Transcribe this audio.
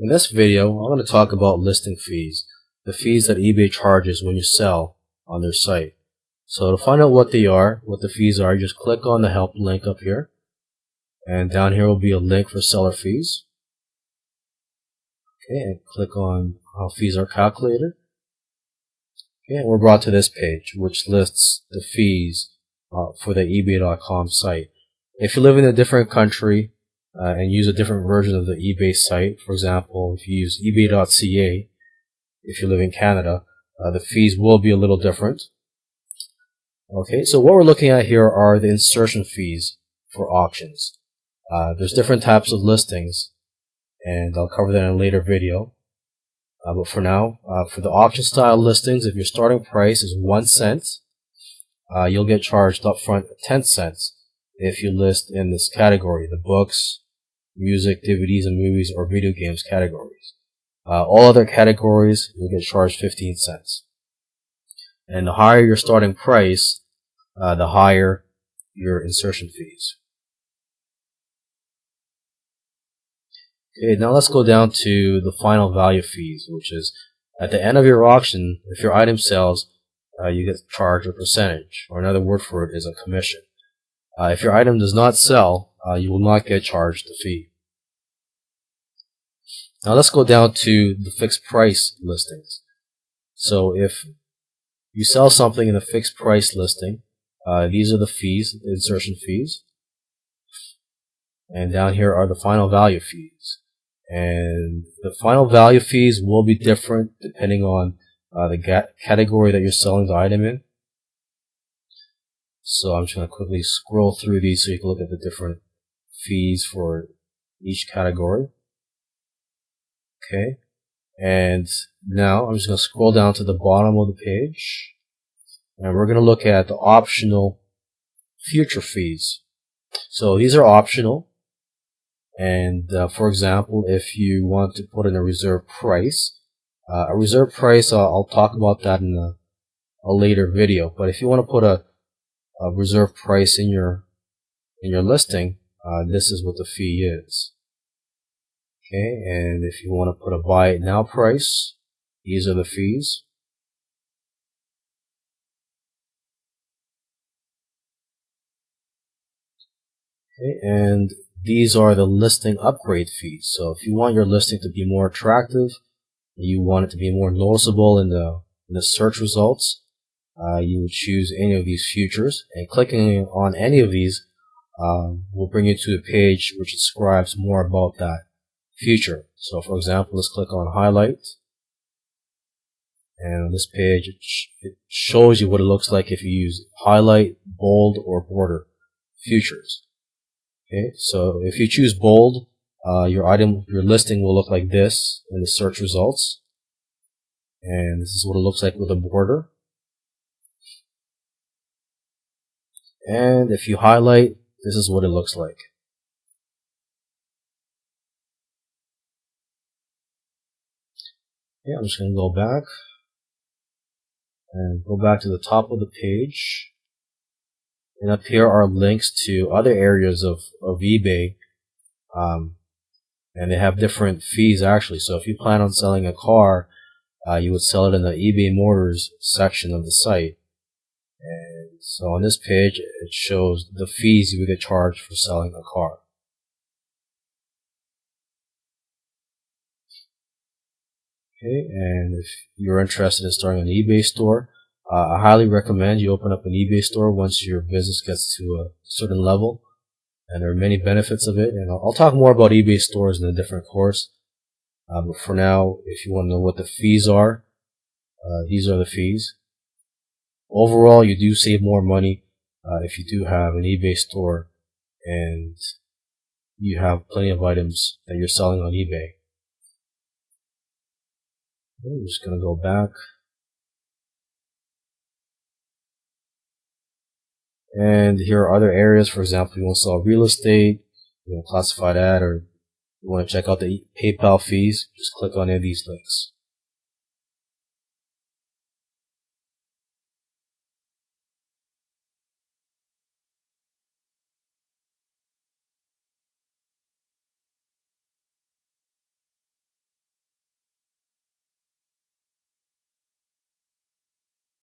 In this video, I'm going to talk about listing fees, the fees that eBay charges when you sell on their site. So to find out what they are, what the fees are, just click on the help link up here, and down here will be a link for seller fees. Okay, and click on how fees are calculated. Okay, and we're brought to this page, which lists the fees for the eBay.com site. If you live in a different country and use a different version of the eBay site, for example, if you use ebay.ca, if you live in Canada, the fees will be a little different. Okay, so what we're looking at here are the insertion fees for auctions. There's different types of listings, and I'll cover that in a later video. But for now, for the auction style listings, if your starting price is 1 cent, you'll get charged upfront 10 cents if you list in this category, the books, music, DVDs and movies, or video games categories. All other categories, you'll get charged 15 cents. And the higher your starting price, the higher your insertion fees. Okay, now let's go down to the final value fees, which is at the end of your auction, if your item sells, you get charged a percentage, or another word for it is a commission. If your item does not sell, you will not get charged the fee. Now let's go down to the fixed price listings. So if you sell something in a fixed price listing, these are the fees, the insertion fees. And down here are the final value fees. And the final value fees will be different depending on the category that you're selling the item in. So I'm just going to quickly scroll through these so you can look at the different fees for each category. Okay, and now I'm just going to scroll down to the bottom of the page, and we're going to look at the optional future fees. So these are optional, and for example, if you want to put in a reserve price, I'll talk about that in a later video. But if you want to put a reserve price in your listing, this is what the fee is. Okay, and if you want to put a buy it now price, these are the fees. Okay, and these are the listing upgrade fees. So if you want your listing to be more attractive, you want it to be more noticeable in the search results, you would choose any of these features, and clicking on any of these will bring you to a page which describes more about that feature. So for example, let's click on highlight, and on this page it shows you what it looks like if you use highlight, bold, or border features. Okay, so if you choose bold, your listing will look like this in the search results, and this is what it looks like with a border. And if you highlight, this is what it looks like. Okay, I'm just going to go back and go back to the top of the page. And up here are links to other areas of eBay. And they have different fees actually. So if you plan on selling a car, you would sell it in the eBay Motors section of the site. And so on this page, it shows the fees you would get charged for selling a car. Okay, and if you're interested in starting an eBay store, I highly recommend you open up an eBay store once your business gets to a certain level. And there are many benefits of it. And I'll talk more about eBay stores in a different course. But for now, if you want to know what the fees are, these are the fees. Overall, you do save more money if you do have an eBay store and you have plenty of items that you're selling on eBay. I'm just going to go back. And here are other areas. For example, you want to sell real estate, you want to classify that, or you want to check out the PayPal fees, just click on any of these links.